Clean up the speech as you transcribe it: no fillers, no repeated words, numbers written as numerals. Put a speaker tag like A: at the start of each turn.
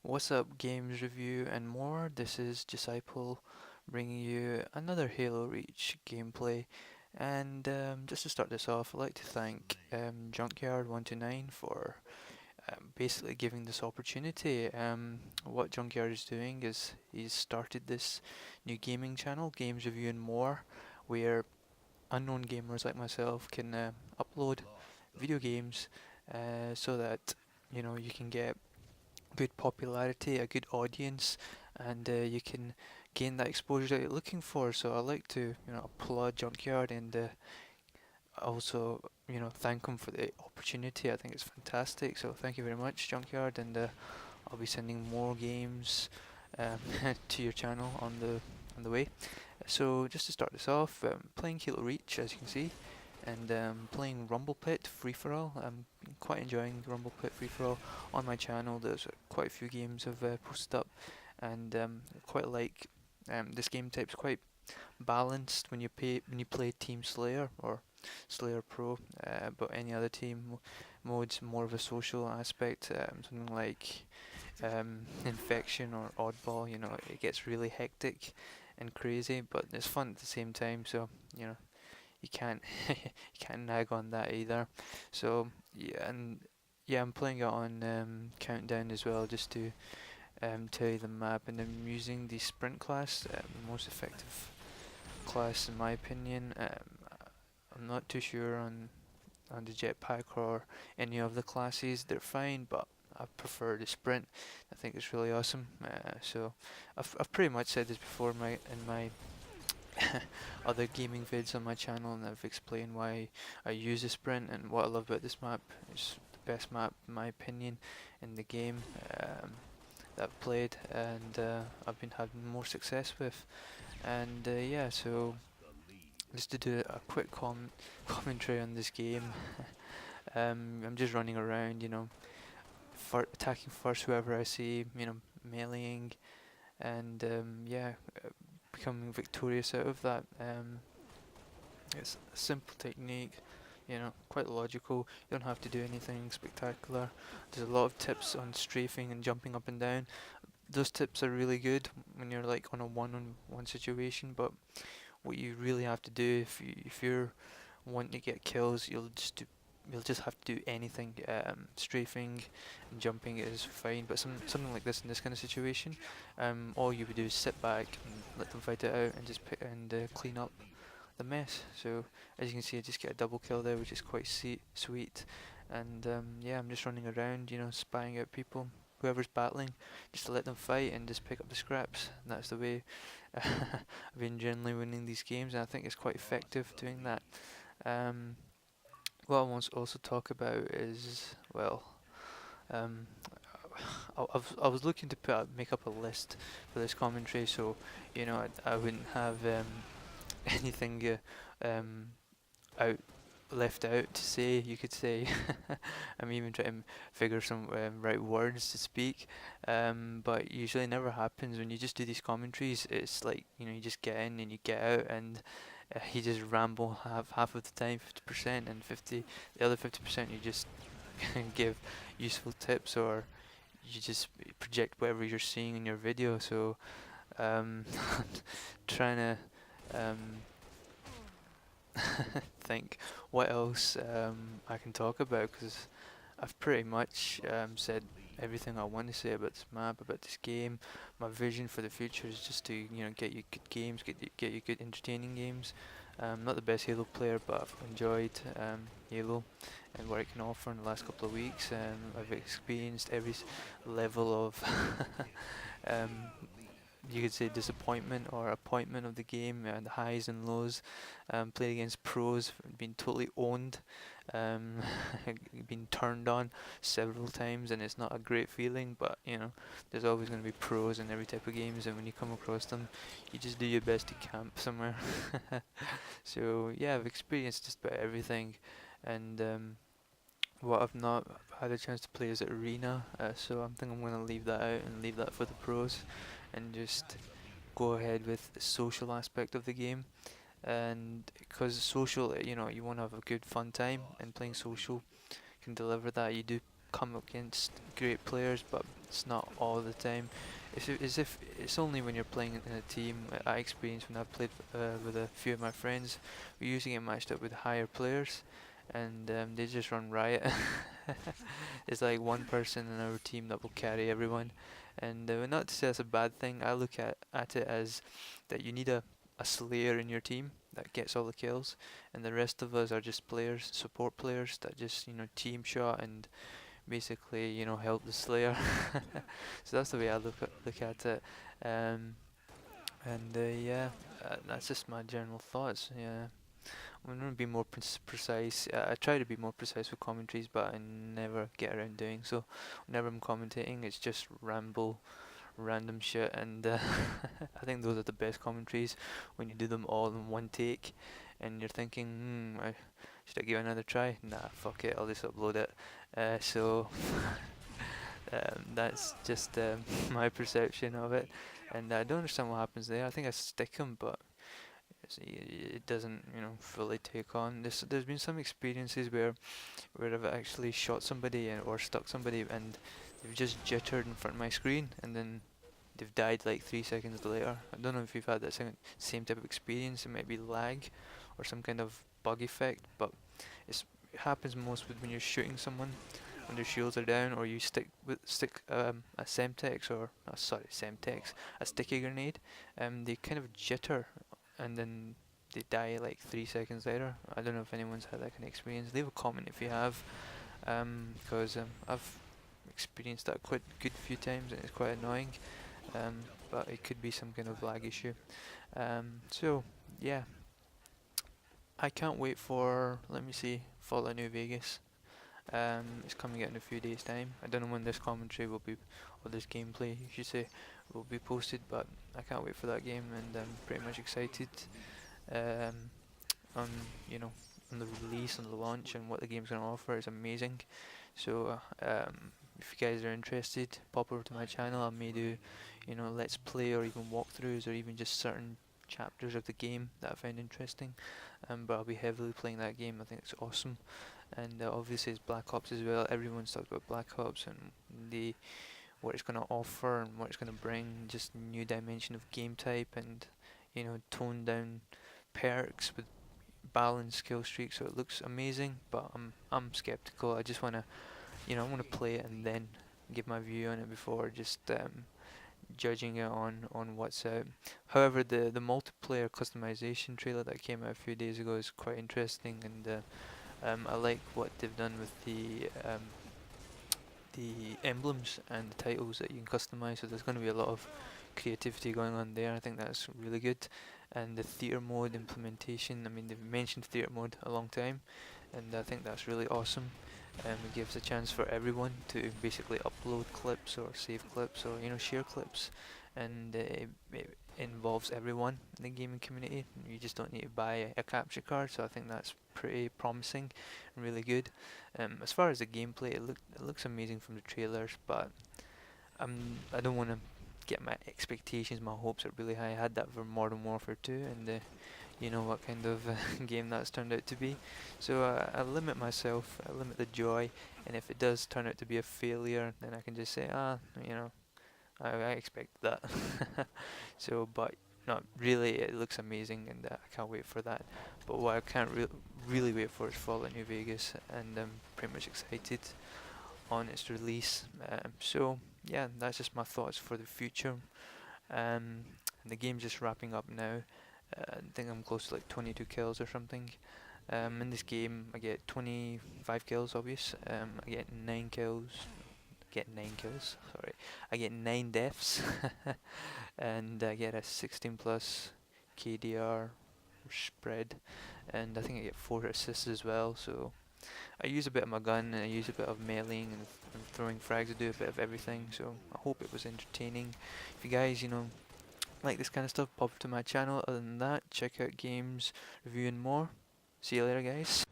A: What's up, games review and more? This is Gisciple bringing you another Halo Reach gameplay. And just to start this off, I'd like to thank Junkyard129 for basically giving this opportunity. What Junkyard is doing is he's started this new gaming channel, Games Review and More, where unknown gamers like myself can upload video games so that you can get good popularity, a good audience, and you can gain that exposure that you're looking for. So I like to, applaud Junkyard and also, thank him for the opportunity. I think it's fantastic. So thank you very much, Junkyard, and I'll be sending more games um, to your channel on the way. So just to start this off, playing Halo Reach, as you can see, and playing Rumble Pit Free For All. I'm quite enjoying Rumble Pit Free For All on my channel. There's quite a few games I've posted up, and quite like this game type's quite balanced when you play Team Slayer or Slayer Pro, but any other team modes more of a social aspect, something like Infection or Oddball. It gets really hectic and crazy, but it's fun at the same time. So you can't you can't nag on that either. So yeah, I'm playing it on Countdown as well, just to tell you the map, and I'm using the Sprint class, the most effective class in my opinion. I'm not too sure on the jetpack or any of the classes. They're fine, but I prefer the Sprint. I think it's really awesome. So I've pretty much said this before in my other gaming vids on my channel, and I've explained why I use the Sprint and what I love about this map. It's the best map in my opinion in the game that I've played, and I've been having more success with. And yeah, so just to do a quick commentary on this game. I'm just running around, attacking first whoever I see, meleeing, and yeah, becoming victorious out of that. It's a simple technique, quite logical. You don't have to do anything spectacular. There's a lot of tips on strafing and jumping up and down. Those tips are really good when you're like on a one-on-one situation, but what you really have to do if you're wanting to get kills, you'll just have to do anything. Strafing and jumping is fine, but something like this in this kind of situation, all you would do is sit back and let them fight it out and just pick and clean up the mess. So as you can see, I just get a double kill there, which is quite sweet. And yeah, I'm just running around, spying out people, whoever's battling, just to let them fight and just pick up the scraps. And that's the way I've been generally winning these games, and I think it's quite effective doing that. Um, what I want to also talk about is, well, um, I was looking to make up a list for this commentary, so I wouldn't have anything out left out to say, you could say. I'm even trying to figure some right words to speak, but usually never happens when you just do these commentaries. It's like you just get in and you get out, and you just ramble half of the time, 50%, and the other 50% you just give useful tips, or you just project whatever you're seeing in your video. So trying to um, think what else I can talk about, because I've pretty much said everything I want to say about this map, about this game. My vision for the future is just to get you good games, get you good entertaining games. Not the best Halo player, but I've enjoyed Halo and what it can offer in the last couple of weeks. I've experienced every level of um, you could say disappointment or appointment of the game, and the highs and lows. Played against pros, been totally owned, um, been turned on several times, and it's not a great feeling. But there's always going to be pros in every type of games, and when you come across them, you just do your best to camp somewhere. So yeah, I've experienced just about everything, and what I've not had a chance to play is Arena, so I think I'm going to leave that out and leave that for the pros, and just go ahead with the social aspect of the game. And because social, you want to have a good fun time, and playing social can deliver that. You do come against great players, but it's not all the time. It's as if it's only when you're playing in a team. I experienced when I played with a few of my friends. We usually get matched up with higher players, and they just run riot. It's like one person in our team that will carry everyone, and not to say that's a bad thing. I look at it as that you need a slayer in your team that gets all the kills, and the rest of us are just players, support players that just team shot and basically help the slayer. So that's the way I look at it. Um, and yeah, that's just my general thoughts. Yeah. I'm going to be more precise. I try to be more precise with commentaries, but I never get around doing so. Whenever I'm commentating, it's just random shit, and I think those are the best commentaries when you do them all in one take, and you're thinking, should I give it another try? Nah, fuck it, I'll just upload it. So that's just my perception of it, and I don't understand what happens there. I think I stick 'em, but it doesn't, fully take on. There's been some experiences where I've actually shot somebody or stuck somebody, and they've just jittered in front of my screen, and then they've died like 3 seconds later. I don't know if you've had that same type of experience. It might be lag or some kind of bug effect, but it happens most when you're shooting someone when their shields are down, or you stick a Semtex or sorry Semtex, a sticky grenade. They kind of jitter, and then they die like 3 seconds later. I don't know if anyone's had that kind of experience. Leave a comment if you have, because I've experienced that quite a good few times, and it's quite annoying. But it could be some kind of lag issue. So yeah, I can't wait for, let me see, Fallout New Vegas. It's coming out in a few days' time. I don't know when this commentary will be, or this gameplay, you should say, will be posted, but I can't wait for that game, and I'm pretty much excited on on the release, on the launch, and what the game's going to offer. It's amazing. So if you guys are interested, pop over to my channel. I may do let's play or even walkthroughs, or even just certain chapters of the game that I find interesting. But I'll be heavily playing that game. I think it's awesome, and obviously it's Black Ops as well. Everyone's talked about Black Ops and what it's going to offer and what it's going to bring, just new dimension of game type, and toned down perks with balanced skill streaks. So it looks amazing, but I'm skeptical. I just want to I want to play it and then give my view on it before just judging it on what's out. However, the multiplayer customization trailer that came out a few days ago is quite interesting, and I like what they've done with the emblems and the titles that you can customize. So there's going to be a lot of creativity going on there. I think that's really good. And the theater mode implementation, I mean, they've mentioned theater mode a long time, and I think that's really awesome. It gives a chance for everyone to basically upload clips or save clips or share clips, and it involves everyone in the gaming community. You just don't need to buy a capture card, so I think that's pretty promising and really good. As far as the gameplay, it looks amazing from the trailers, but I don't want to get my expectations, my hopes up really high. I had that for Modern Warfare 2, and you know what kind of game that's turned out to be. So I limit myself, I limit the joy, and if it does turn out to be a failure, then I can just say, I expected that. So, but not really, it looks amazing, and I can't wait for that. But what I can't really wait for is Fallout New Vegas, and I'm pretty much excited on its release. So yeah, that's just my thoughts for the future. And the game's just wrapping up now. I think I'm close to like 22 kills or something. In this game, I get 25 kills, obvious. I get 9 kills. Sorry, I get 9 deaths, and I get a 16 plus KDR spread, and I think I get 4 assists as well. So I use a bit of my gun, and I use a bit of meleeing and throwing frags. I do a bit of everything. So I hope it was entertaining. If you guys, like this kind of stuff, pop to my channel. Other than that, check out games, review, and more. See you later, guys.